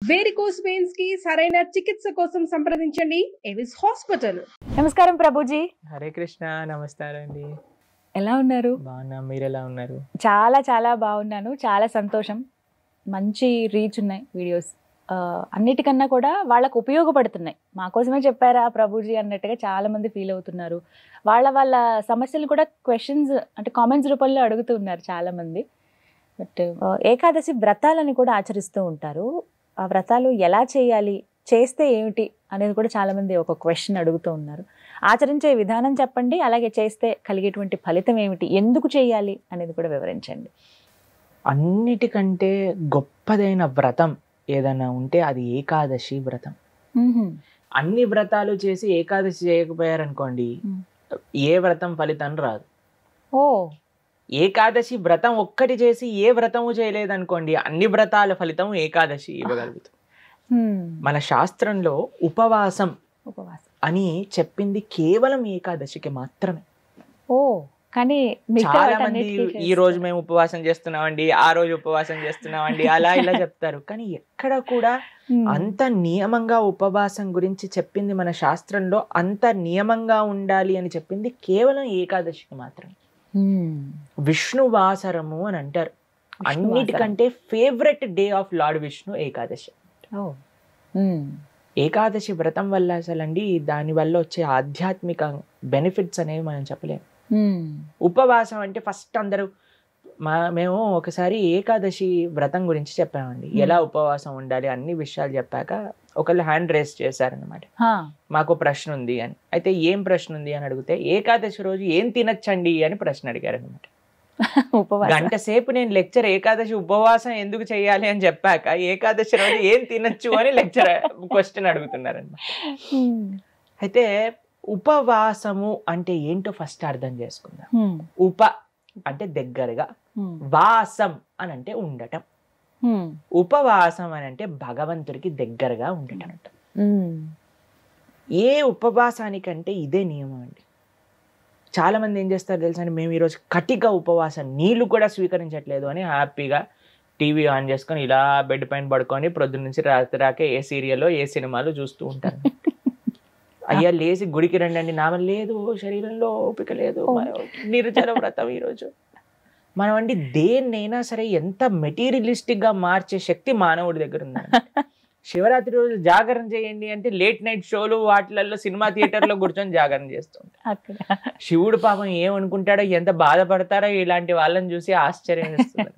Varicose veins కి సరైన చికిత్స కోసం సంప్రదించండి ఎవిస్ హాస్పిటల్. నమస్కారం ప్రభుజీ. హరే కృష్ణ. నమస్కారం అండి. ఎలా ఉన్నారు? బాగున్నా, మీరు ఎలా ఉన్నారు? చాలా చాలా బాగున్నాను. చాలా సంతోషం. మంచి రీచ్ ఉన్నాయి వీడియోస్. అన్నిటికన్నా కూడా వాళ్ళకు ఉపయోగపడుతున్నాయి. మాకోసమే చెప్పారా ప్రభుజీ అన్నట్టుగా చాలా మంది ఫీల్ అవుతున్నారు. వాళ్ళ సమస్యలు కూడా క్వశ్చన్స్ అంటే కామెంట్స్ రూపంలో అడుగుతూ ఉన్నారు చాలా మంది. బట్ ఏకాదశి వ్రతాలని కూడా ఆచరిస్తూ ఉంటారు. ఆ వ్రతాలు ఎలా చేయాలి, చేస్తే ఏమిటి అనేది కూడా చాలామంది ఒక క్వశ్చన్ అడుగుతూ ఉన్నారు. ఆచరించే విధానం చెప్పండి, అలాగే చేస్తే కలిగేటువంటి ఫలితం ఏమిటి, ఎందుకు చేయాలి అనేది కూడా వివరించండి. అన్నిటికంటే గొప్పదైన వ్రతం ఏదైనా ఉంటే అది ఏకాదశి వ్రతం. అన్ని వ్రతాలు చేసి ఏకాదశి చేయకపోయారనుకోండి, ఏ వ్రతం ఫలితం రాదు. ఓ, ఏకాదశి వ్రతం ఒక్కటి చేసి ఏ వ్రతము చేయలేదనుకోండి, అన్ని వ్రతాల ఫలితం ఏకాదశి ఇవ్వగలుగుతాం. మన శాస్త్రంలో ఉపవాసం అని చెప్పింది కేవలం ఏకాదశికి మాత్రమే. ఓ, కానీ చాలా మంది ఈ రోజు మేము ఉపవాసం చేస్తున్నామండి, ఆ రోజు ఉపవాసం చేస్తున్నామండి, అలా ఇలా చెప్తారు. కానీ ఎక్కడ కూడా అంత నియమంగా ఉపవాసం గురించి చెప్పింది మన శాస్త్రంలో, అంత నియమంగా ఉండాలి అని చెప్పింది కేవలం ఏకాదశికి మాత్రమే. విష్ణువాసరము అని అంటారు. అన్నిటికంటే favourite day of lord Vishnu Ekadashi. Ekadashi వ్రతం వల్ల అసలండి దాని వల్ల వచ్చే ఆధ్యాత్మిక బెనిఫిట్స్ అనేవి మనం చెప్పలేము. ఉపవాసం అంటే ఫస్ట్ అందరూ మేము ఒకసారి ఏకాదశి వ్రతం గురించి చెప్పామండి, ఎలా ఉపవాసం ఉండాలి అన్ని విషయాలు చెప్పాక ఒకళ్ళు హ్యాండ్ రేస్ చేశారనమాట. మాకు ప్రశ్న ఉంది అని. అయితే ఏం ప్రశ్న ఉంది అని అడిగితే, ఏకాదశి రోజు ఏం తినచ్చండి అని ప్రశ్న అడిగారు అనమాట. గంట సేపు నేను లెక్చర్ ఏకాదశి ఉపవాసం ఎందుకు చేయాలి అని చెప్పాక ఏకాదశి రోజు ఏం తినచ్చు అని లెక్చర్ క్వశ్చన్ అడుగుతున్నారనమాట. అయితే ఉపవాసము అంటే ఏంటో ఫస్ట్ అర్థం చేసుకుందాం. ఉప అంటే దగ్గరగా, వాసం అని అంటే ఉండటం, ఉపవాసం అని అంటే భగవంతుడికి దగ్గరగా ఉండటం. ఏ ఉపవాసానికంటే ఇదే నియమం అండి. చాలా మంది ఏం చేస్తారు తెలుసా అండి, మేము ఈరోజు కటిక ఉపవాసం, నీళ్లు కూడా స్వీకరించట్లేదు అని హ్యాపీగా టీవీ ఆన్ చేసుకొని ఇలా బెడ్ పైన పడుకొని ప్రొద్దు నుంచి రాత్రి రాక ఏ సీరియల్లో ఏ సినిమాలు చూస్తూ ఉంటారు. అయ్యా లేచి గుడికి రండి అండి, నామం లేదు, శరీరంలో ఓపిక లేదు, నిర్జల వ్రతం ఈరోజు. మనం అండి దేన్నైనా సరే ఎంత మెటీరియలిస్టిక్ గా మార్చే శక్తి మానవుడి దగ్గర ఉందండి. శివరాత్రి రోజు జాగరణ చేయండి అంటే లేట్ నైట్ షోలు వాటిలలో సినిమా థియేటర్లో కూర్చొని జాగరణ చేస్తుంటారు. శివుడు పాపం ఏమనుకుంటాడో, ఎంత బాధపడతారో ఇలాంటి వాళ్ళని చూసి ఆశ్చర్యం వేస్తుంది.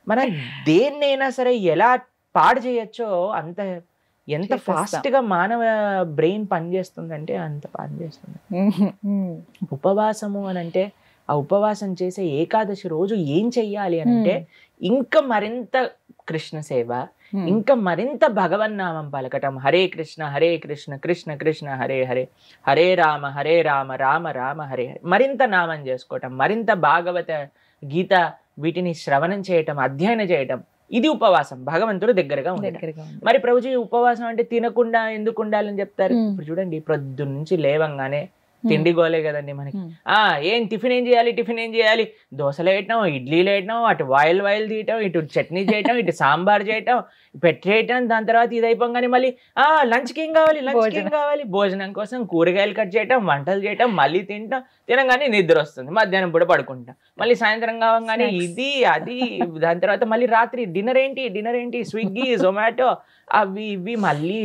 మనం దేన్నైనా సరే ఎలా పాడు చేయొచ్చో అంత, ఎంత ఫాస్ట్ గా మానవ బ్రెయిన్ పనిచేస్తుందంటే అంత పనిచేస్తుంది. ఉపవాసము అని అంటే, ఆ ఉపవాసం చేసే ఏకాదశి రోజు ఏం చెయ్యాలి అని అంటే, ఇంకా మరింత కృష్ణ సేవ, ఇంకా మరింత భగవన్నామం పలకటం. హరే కృష్ణ కృష్ణ కృష్ణ హరే హరే, హరే రామ రామ రామ హరే హరే. మరింత నామం చేసుకోవటం, మరింత భాగవత గీత వీటిని శ్రవణం చేయటం, అధ్యయనం చేయటం. ఇది ఉపవాసం, భగవంతుడు దగ్గరగా ఉంటాడు. మరి ప్రభుజీ ఉపవాసం అంటే తినకుండా ఎందుకు ఉండాలని చెప్తారు? ఇప్పుడు చూడండి, ప్రొద్దు నుంచి లేవంగానే తిండి గోలే కదండి మనకి. ఏం టిఫిన్ ఏం చేయాలి, దోశలు వేయటం, ఇడ్లీలు వేయటం, అటు వాయిల్ తీయటం, ఇటు చట్నీ చేయటం, ఇటు సాంబార్ చేయటం, పెట్టేయటం. దాని తర్వాత ఇది అయిపోగానే మళ్ళీ లంచ్కి ఏం కావాలి, భోజనం కోసం కూరగాయలు కట్ చేయటం, వంటలు చేయటం, మళ్ళీ తినగానే నిద్ర వస్తుంది, మధ్యాహ్నం పూట పడుకుంటాం, మళ్ళీ సాయంత్రం కావగానే ఇది అది. దాని తర్వాత మళ్ళీ రాత్రి డిన్నర్ ఏంటి, స్విగ్గీ జొమాటో అవి ఇవి, మళ్ళీ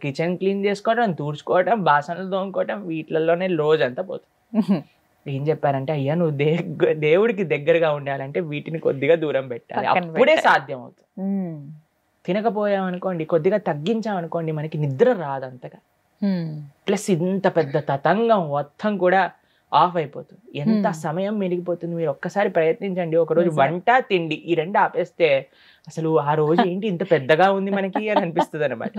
కిచెన్ క్లీన్ చేసుకోవడం, తూడ్చుకోవడం, బాసనలు తోముకోవడం, వీటిలలోనే రోజంతా పోతుంది. ఏం చెప్పారంటే, అయ్యా నువ్వు దేవుడికి దగ్గరగా ఉండాలంటే వీటిని కొద్దిగా దూరం పెట్టాలి, అప్పుడే సాధ్యం అవుతుంది. తినకపోయామనుకోండి, కొద్దిగా తగ్గించామనుకోండి, మనకి నిద్ర రాదు అంతగా. ప్లస్ ఇంత పెద్ద తతంగం మొత్తం కూడా ఆఫ్ అయిపోతుంది. ఎంత సమయం మెరిగిపోతుంది. మీరు ఒక్కసారి ప్రయత్నించండి. ఒకరోజు వంట తిండి ఈ రెండు ఆపేస్తే అసలు ఆ రోజు ఏంటి ఇంత పెద్దగా ఉంది మనకి అని అనిపిస్తుంది అనమాట.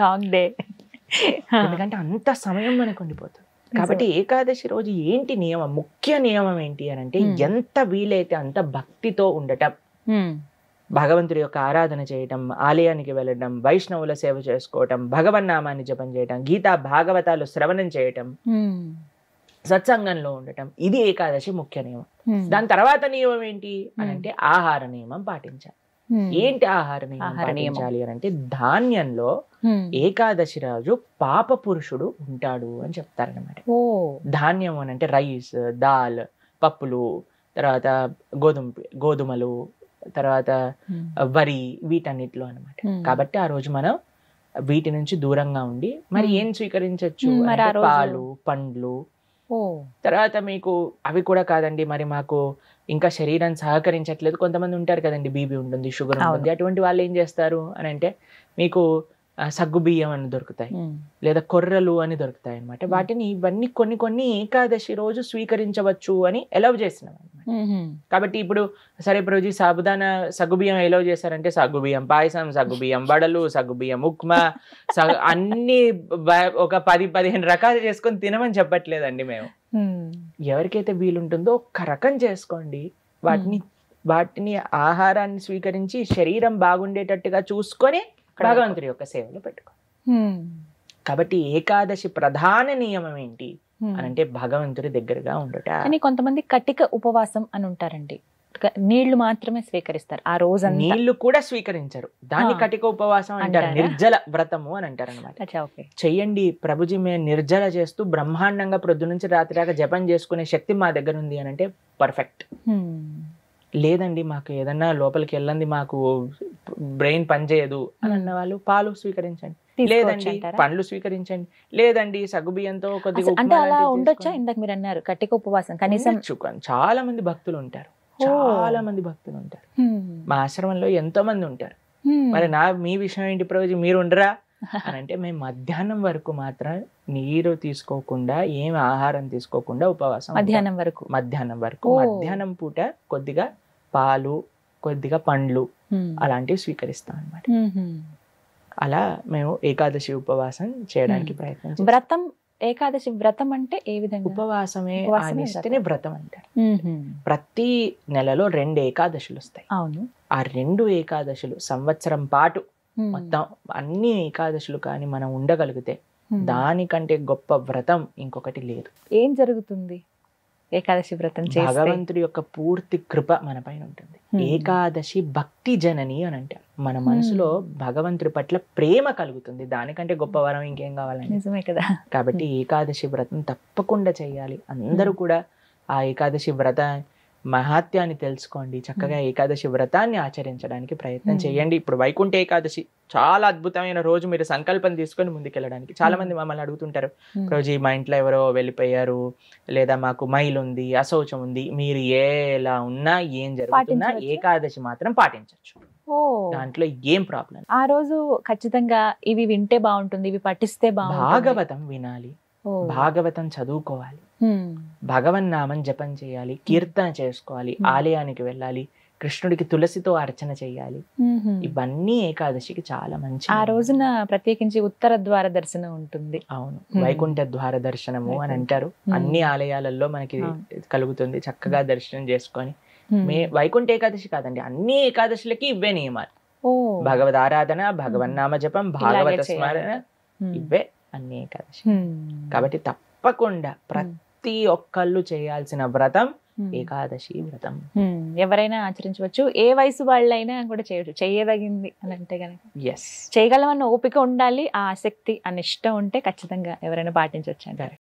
ఎందుకంటే అంత సమయం మనకు ఉండిపోతుంది. కాబట్టి ఏకాదశి రోజు ఏంటి నియమం, ముఖ్య నియమం ఏంటి అని అంటే, ఎంత వీలైతే అంత భక్తితో ఉండటం, భగవంతుడి యొక్క ఆరాధన చేయటం, ఆలయానికి వెళ్ళడం, వైష్ణవుల సేవ చేసుకోవటం, భగవన్నామాన్ని జపం చేయటం, గీతా భాగవతాలు శ్రవణం చేయటం, సత్సంగంలో ఉండటం. ఇది ఏకాదశి ముఖ్య నియమం. దాని తర్వాత నియమం ఏంటి అని అంటే, ఆహార నియమం పాటించాలి. ఏంటి ఆహార నియమం పాటించాలి అని అంటే, ధాన్యంలో ఏకాదశి రోజు పాప పురుషుడు ఉంటాడు అని చెప్తారనమాట. ధాన్యం అని అంటే రైస్, దాల్, పప్పులు, తర్వాత గోధుమలు, తర్వాత వరి, వీటన్నిటిలో అనమాట. కాబట్టి ఆ రోజు మనం వీటి నుంచి దూరంగా ఉండి మరి ఏం స్వీకరించవచ్చు, పాలు, పండ్లు. తర్వాత మీకు అవి కూడా కాదండి, మరి మాకు ఇంకా శరీరం సహకరించట్లేదు, కొంతమంది ఉంటారు కదండి, బీపీ ఉంటుంది, షుగర్ ఉంటుంది, అటువంటి వాళ్ళు ఏం చేస్తారు అని అంటే, మీకు సగ్గు బియ్యం అని దొరుకుతాయి, లేదా కొర్రలు అని దొరుకుతాయి అనమాట. వాటిని ఇవన్నీ కొన్ని ఏకాదశి రోజు స్వీకరించవచ్చు అని ఎలవ్ చేసినాం అనమాట. కాబట్టి ఇప్పుడు సరే రోజు సాబుదానా సగ్గుబియ్యం ఎలవ్ చేశారంటే, సగ్గుబియ్యం పాయసం, సగ్గుబియ్యం వడలు, సగ్గుబియ్యం ఉప్మా, అన్ని ఒక 10-15 రకాలు చేసుకొని తినమని చెప్పట్లేదండి మేము. ఎవరికైతే వీలుంటుందో ఒక్క రకం చేసుకోండి, వాటిని ఆహారాన్ని స్వీకరించి శరీరం బాగుండేటట్టుగా చూసుకొని భగవంతుడి యొక్క సేవలో పెట్టుకో. కాబట్టి ఏకాదశి ప్రధాన నియమం ఏంటి అని అంటే, భగవంతుడి దగ్గరగా ఉండట. కానీ కొంతమంది కటిక ఉపవాసం అని ఉంటారండి, నీళ్లు మాత్రమే స్వీకరిస్తారు ఆ రోజు. నీళ్లు కూడా స్వీకరించరు, దాన్ని కటిక ఉపవాసం అంటారు, నిర్జల వ్రతము అని అంటారు అనమాట. చెయ్యండి ప్రభుజీ, మేము నిర్జల చేస్తూ బ్రహ్మాండంగా ప్రొద్దు నుంచి రాత్రి దాకా జపం చేసుకునే శక్తి మా దగ్గర ఉంది అని అంటే పర్ఫెక్ట్. లేదండి మాకు ఏదన్నా లోపలికి వెళ్ళండి, మాకు బ్రెయిన్ పనిచేయదు అని అన్న వాళ్ళు పాలు స్వీకరించండి, లేదండి పండ్లు స్వీకరించండి, లేదండి సగ్గుబియ్యంతో కొద్దిగా. అంటే అలా ఉండొచ్చా? ఇందాక మీరు అన్నారు కటిక ఉపవాసం కనీసం. చాలా మంది భక్తులు ఉంటారు, మా ఆశ్రమంలో ఎంతో మంది ఉంటారు. మరి మీ విషయం ఏంటి ప్రభుజీ, మీరు ఉండరా అని అంటే, మేము మధ్యాహ్నం వరకు మాత్రం నీరు తీసుకోకుండా, ఏం ఆహారం తీసుకోకుండా ఉపవాసం. మధ్యాహ్నం పూట కొద్దిగా పాలు, కొద్దిగా పండ్లు అలాంటివి స్వీకరిస్తాం అన్నమాట. అలా మేము ఏకాదశి ఉపవాసం చేయడానికి ప్రయత్నం. వ్రతం, ఏకాదశి వ్రతం అంటే ఏ విధంగా? ఉపవాసమే ఆనిస్తేనే వ్రతం అంటారు. ప్రతి నెలలో 2 ఏకాదశులు వస్తాయి. అవును. ఆ 2 ఏకాదశులు సంవత్సరం పాటు మొత్తం అన్ని ఏకాదశులు కానీ మనం ఉండగలిగితే, దానికంటే గొప్ప వ్రతం ఇంకొకటి లేదు. ఏం జరుగుతుంది ఏకాదశి వ్రతం చేస్తే? భగవంతుడి యొక్క పూర్తి కృప మన పైన ఉంటుంది. ఏకాదశి భక్తి జనని అని అంటారు. మన మనసులో భగవంతుడి పట్ల ప్రేమ కలుగుతుంది, దానికంటే గొప్ప వరం ఇంకేం కావాలండి? నిజమే కదా. కాబట్టి ఏకాదశి వ్రతం తప్పకుండా చేయాలి. అందరూ కూడా ఆ ఏకాదశి వ్రత మహాత్యాన్ని తెలుసుకోండి, చక్కగా ఏకాదశి వ్రతాన్ని ఆచరించడానికి ప్రయత్నం చేయండి. ఇప్పుడు వైకుంఠ ఏకాదశి చాలా అద్భుతమైన రోజు, మీరు సంకల్పం తీసుకొని ముందుకెళ్ళడానికి. చాలా మంది మమ్మల్ని అడుగుతుంటారు, రోజు మా ఇంట్లో ఎవరో వెళ్ళిపోయారు, లేదా మాకు మైల్ ఉంది, అశౌచం ఉంది, మీరు ఎలా ఉన్నా ఏం జరుగుతున్నా ఏకాదశి మాత్రం పాటించవచ్చు, దాంట్లో ఏం ప్రాబ్లం. ఆ రోజు ఖచ్చితంగా ఇవి వింటే బాగుంటుంది, ఇవి పఠిస్తే బాగుంటుంది. భాగవతం వినాలి, భాగవతం చదువుకోవాలి, భగవన్ నామం జపం చేయాలి, కీర్తన చేసుకోవాలి, ఆలయానికి వెళ్ళాలి, కృష్ణుడికి తులసితో అర్చన చేయాలి. ఇవన్నీ ఏకాదశికి చాలా మంచి. ఆ రోజున ప్రత్యేకించి ఉత్తర ద్వార దర్శనం ఉంటుంది. అవును, వైకుంఠ ద్వార దర్శనము అని అంటారు. అన్ని ఆలయాలలో మనకి కలుగుతుంది. చక్కగా దర్శనం చేసుకొని, వైకుంఠ ఏకాదశి కాదండి, అన్ని ఏకాదశులకి ఇవే నియమాలు. భగవద్ ఆరాధన, భగవన్ నామ జపం, భాగవత స్మరణ, ఇవే అన్ని ఏకాదశి. కాబట్టి తప్పకుండా ప్రతి ఒక్కళ్ళు చేయాల్సిన వ్రతం ఏకాదశి వ్రతం. ఎవరైనా ఆచరించవచ్చు, ఏ వయసు వాళ్ళైనా కూడా చేయవచ్చు, చేయదగింది అని అంటే కనుక. ఎస్, చేయగలమన్న ఓపిక ఉండాలి, ఆ ఆసక్తి, ఆ నిష్ట ఉంటే ఖచ్చితంగా ఎవరైనా పాటించవచ్చు అంటారు.